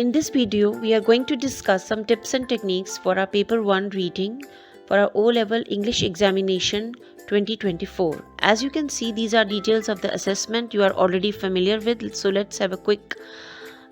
In this video, we are going to discuss some tips and techniques for our paper 1 reading for our O-level English examination 2024. As you can see, these are details of the assessment you are already familiar with. So let's have a quick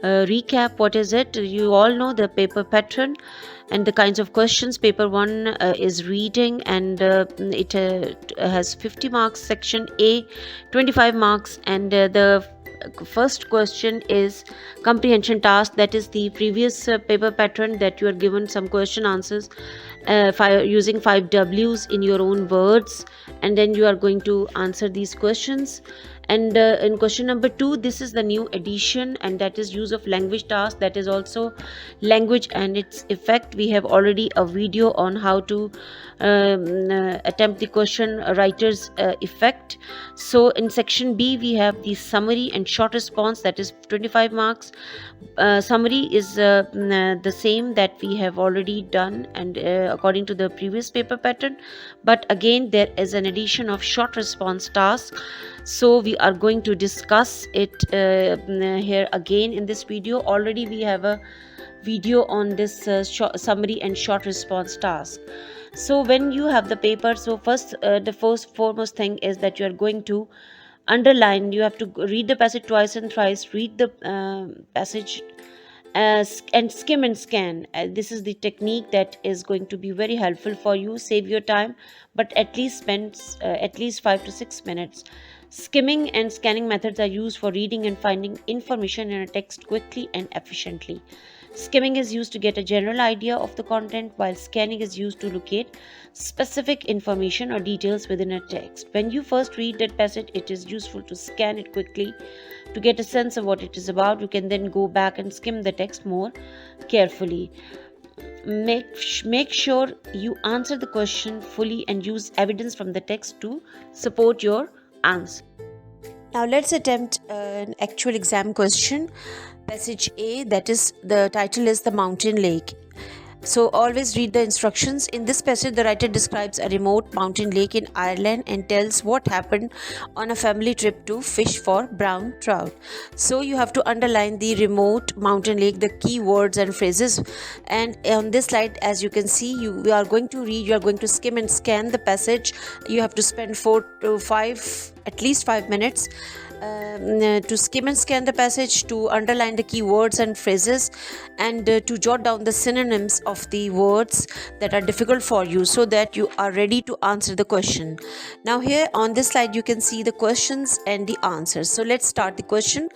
recap. What is it? You all know the paper pattern and the kinds of questions. Paper 1 is reading, and it has 50 marks. Section A, 25 marks, and the first question is comprehension task. That is the previous paper pattern that you are given some question answers using 5 W's in your own words, and then you are going to answer these questions. And in question number 2, this is the new addition, and that is use of language task. That is also language and its effect. We have already a video on how to attempt the question writer's effect. So in section B, we have the summary and short response. That is 25 marks. Summary is the same that we have already done, and according to the previous paper pattern, but again there is an addition of short response task. So we are going to discuss it here again in this video. Already we have a video on this summary and short response task. So when you have the paper, so first the foremost thing is that you are going to underline. You have to read the passage twice and thrice, read the passage and skim and scan. This is the technique that is going to be very helpful for you. Save your time, but at least spend at least 5 to 6 minutes. Skimming and scanning methods are used for reading and finding information in a text quickly and efficiently. Skimming is used to get a general idea of the content, while scanning is used to locate specific information or details within a text. When you first read that passage, it is useful to scan it quickly to get a sense of what it is about. You can then go back and skim the text more carefully. Make sure you answer the question fully and use evidence from the text to support your answer. Now let's attempt an actual exam question. Passage A, that is, the title is The Mountain Lake. So always read the instructions. In this passage, the writer describes a remote mountain lake in Ireland and tells what happened on a family trip to fish for brown trout. So you have to underline the remote mountain lake, the key words and phrases. And on this slide, as you can see, you are going to read, you are going to skim and scan the passage. You have to spend at least 5 minutes to skim and scan the passage, to underline the key words and phrases, and to jot down the synonyms of the words that are difficult for you, so that you are ready to answer the question. Now here on this slide you can see the questions and the answers. So let's start the question.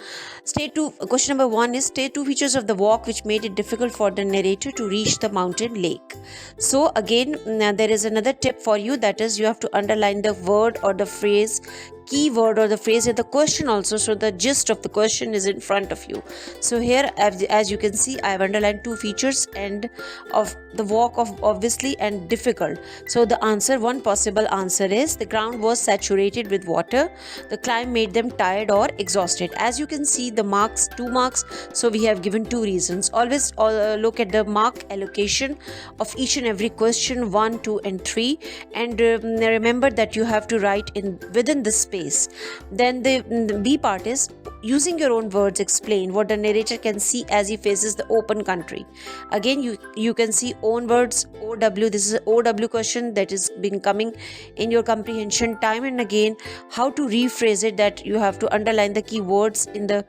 Question number 1 is, state 2 features of the walk which made it difficult for the narrator to reach the mountain lake. So again, there is another tip for you, that is, you have to underline the word or the phrase, key word or the phrase in the question also, so the gist of the question is in front of you. So here, as you can see, I have underlined 2 features and of the walk of obviously and difficult. So the answer, one possible answer is, the ground was saturated with water. The climb made them tired or exhausted. As you can see, the marks, 2 marks, so we have given 2 reasons. Always look at the mark allocation of each and every question, 1, 2 and 3, and remember that you have to write within the space. Then the B part is, using your own words, explain what the narrator can see as he faces the open country. Again, you can see own words, OW. This is an OW question that is been coming in your comprehension time and again. How to rephrase it, that you have to underline the key words in the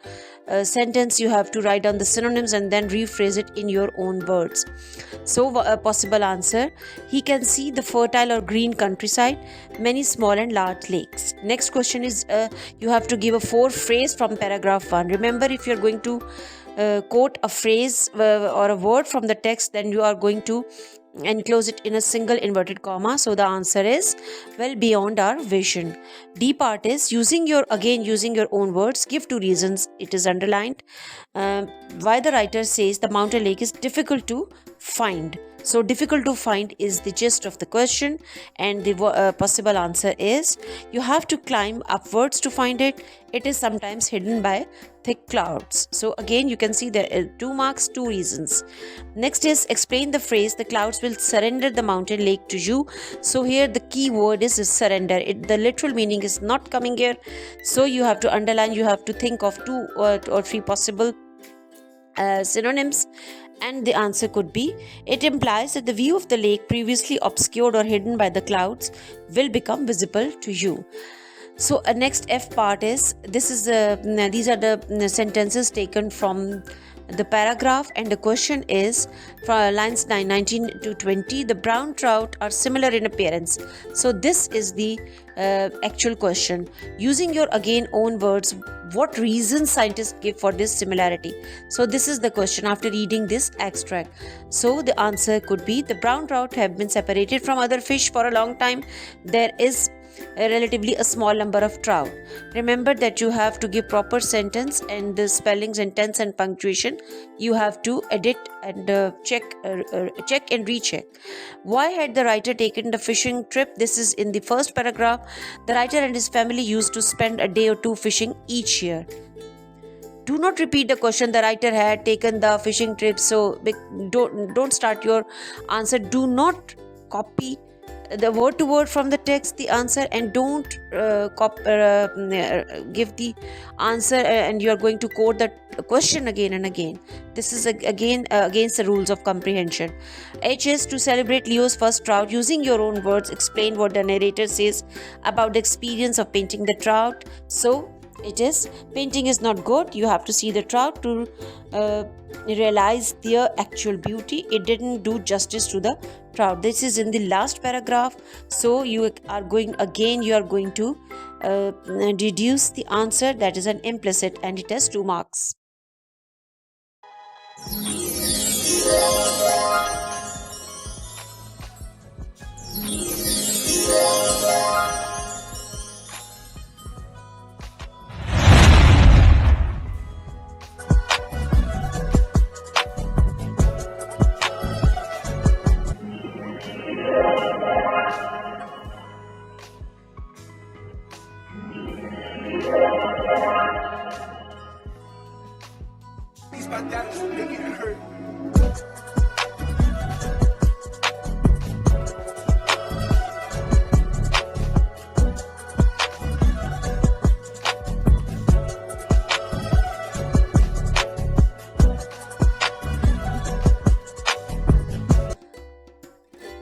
sentence, you have to write down the synonyms and then rephrase it in your own words. So a possible answer, he can see the fertile or green countryside, many small and large lakes. Next question is, you have to give a 4 phrase from paragraph 1. Remember, if you're going to quote a phrase or a word from the text, then you are going to enclose it in a single inverted comma. So the answer is, well beyond our vision. D part is, using your own words, give 2 reasons. It is underlined why the writer says the mountain lake is difficult to find. So difficult to find is the gist of the question, and the possible answer is, you have to climb upwards to find it. It is sometimes hidden by thick clouds. So again, you can see there are 2 marks, 2 reasons. Next is, explain the phrase, the clouds will surrender the mountain lake to you. So here the key word is surrender. The literal meaning is not coming here. So you have to underline, you have to think of 2 or 3 possible synonyms, and the answer could be, it implies that the view of the lake previously obscured or hidden by the clouds will become visible to you. So next F part is, these are the sentences taken from the paragraph, and the question is from lines 19 to 20. The brown trout are similar in appearance. So this is the actual question. Using your again own words, what reasons scientists give for this similarity? So this is the question after reading this extract. So the answer could be, the brown trout have been separated from other fish for a long time. There is relatively a small number of trout. Remember that you have to give proper sentence, and the spellings and tense and punctuation you have to edit and check and recheck. Why had the writer taken the fishing trip? This is in the first paragraph. The writer and his family used to spend a day or two fishing each year. Do not repeat the question. The writer had taken the fishing trip. So don't start your answer. Do not copy the word to word from the text the answer, and don't give the answer and you are going to quote the question again and again. This is again against the rules of comprehension. H is to celebrate Leo's first trout. Using your own words, explain what the narrator says about the experience of painting the trout. So it is, painting is not good. You have to see the trout to realize their actual beauty. It didn't do justice to the trout. This is in the last paragraph. So you are going to deduce the answer, that is an implicit, and it has 2 marks.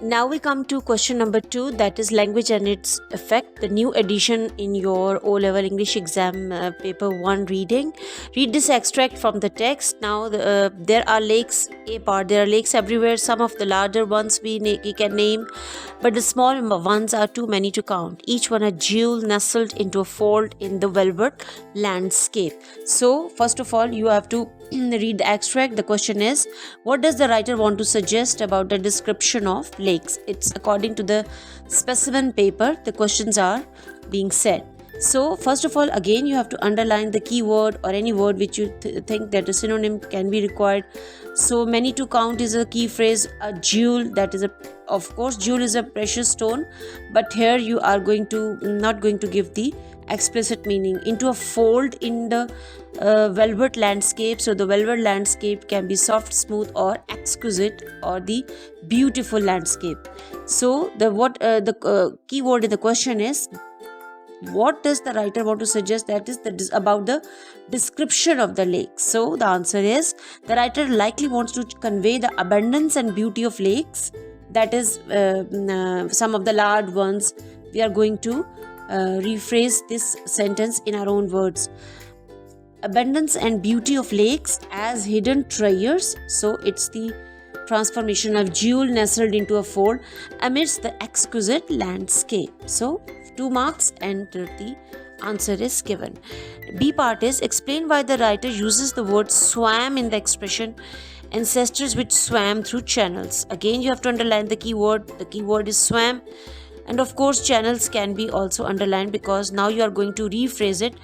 Now we come to question number 2, that is language and its effect, the new addition in your O-level English exam paper 1 reading. Read this extract from the text. Now there are lakes, there are lakes everywhere. Some of the larger ones we can name, but the small ones are too many to count. Each one a jewel nestled into a fold in the velvet landscape. So first of all, you have to read the extract. The question is, what does the writer want to suggest about the description of lakes? It's according to the specimen paper the questions are being said. So first of all, again you have to underline the keyword or any word which you think that a synonym can be required. So many to count is a key phrase. A jewel, that is of course jewel is a precious stone, but here you are not going to give the explicit meaning. Into a fold in the velvet landscape. So the velvet landscape can be soft, smooth, or exquisite, or the beautiful landscape. So the keyword in the question is, what does the writer want to suggest? That is about the description of the lake. So the answer is, the writer likely wants to convey the abundance and beauty of lakes. That is some of the large ones. We are going to rephrase this sentence in our own words. Abundance and beauty of lakes as hidden treasures. So it's the transformation of jewel nestled into a fold amidst the exquisite landscape. So 2 marks and the answer is given. B part is, explain why the writer uses the word swam in the expression ancestors which swam through channels. Again you have to underline the keyword. The keyword is swam, and of course channels can be also underlined, because now you are going to rephrase it.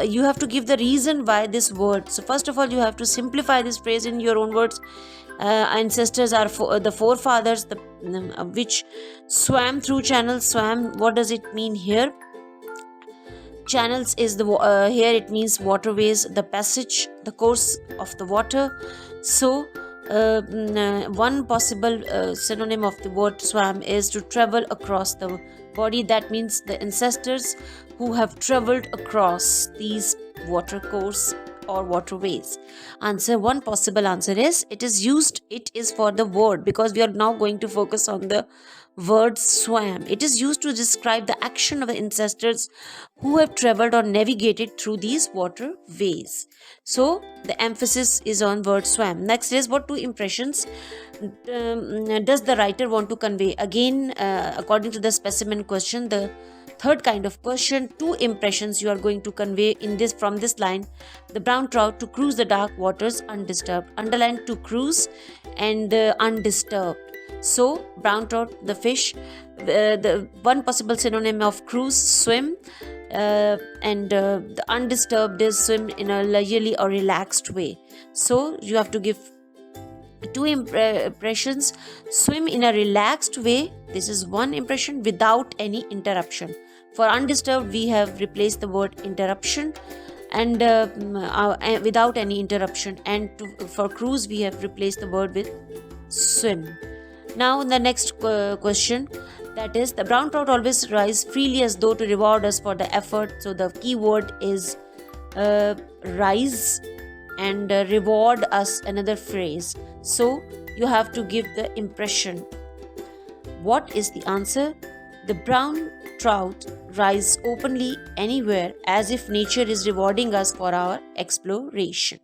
You have to give the reason why this word. So first of all, you have to simplify this phrase in your own words. Ancestors are the forefathers which swam through channels. Swam, what does it mean here? Channels is here it means waterways, the passage, the course of the water. So one possible synonym of the word swam is to travel across the body. That means the ancestors who have traveled across these water course or waterways? Answer, one possible answer is it is for the word, because we are now going to focus on the word swam. It is used to describe the action of the ancestors who have traveled or navigated through these waterways. So the emphasis is on word swam. Next is, what two impressions does the writer want to convey? Again, according to the specimen question, the third kind of question, two impressions you are going to convey in this from this line. The brown trout to cruise the dark waters undisturbed. Underline to cruise and undisturbed. So brown trout, the fish, the one possible synonym of cruise, swim, and the undisturbed is swim in a leisurely or relaxed way. So you have to give two impressions. Swim in a relaxed way, this is one impression, without any interruption. For undisturbed, we have replaced the word interruption and without any interruption, and for cruise we have replaced the word with swim. Now the next question, that is, the brown trout always rise freely as though to reward us for the effort. So the key word is rise, and reward us, another phrase. So you have to give the impression. What is the answer? The brown trout rise openly anywhere as if nature is rewarding us for our exploration.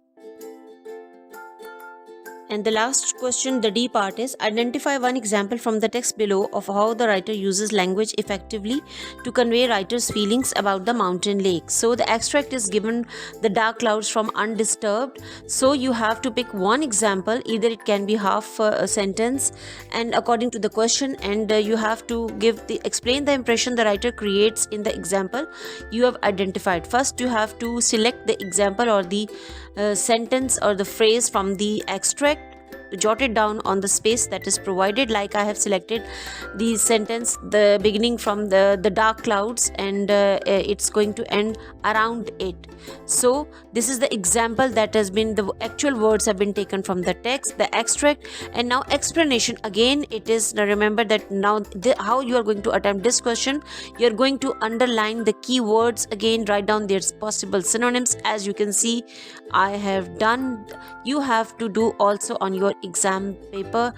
And the last question, the D part, is identify one example from the text below of how the writer uses language effectively to convey writer's feelings about the mountain lake. So the extract is given the dark clouds from undisturbed. So you have to pick one example, either it can be half a sentence and according to the question, and you have to explain the impression the writer creates in the example you have identified. First you have to select the example or the sentence or the phrase from the extract, jot it down on the space that is provided. Like I have selected the sentence, the beginning from the dark clouds, and it's going to end around it. So this is the example that has been, the actual words have been taken from the text, the extract. And now explanation, again it is, remember that now how you are going to attempt this question, you are going to underline the key words, again write down their possible synonyms. As you can see, I have done. You have to do also on your exam paper,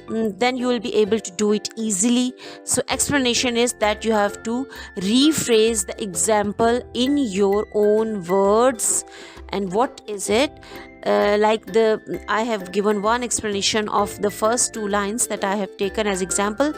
then you will be able to do it easily. So explanation is that you have to rephrase the example in your own words. And what is it? I have given one explanation of the first two lines that I have taken as example.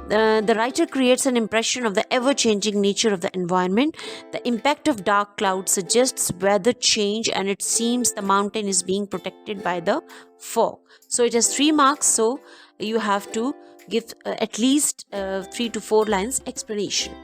The writer creates an impression of the ever-changing nature of the environment. The impact of dark clouds suggests weather change, and it seems the mountain is being protected by the fog. So it has 3 marks, so you have to give at least 3 to 4 lines explanation.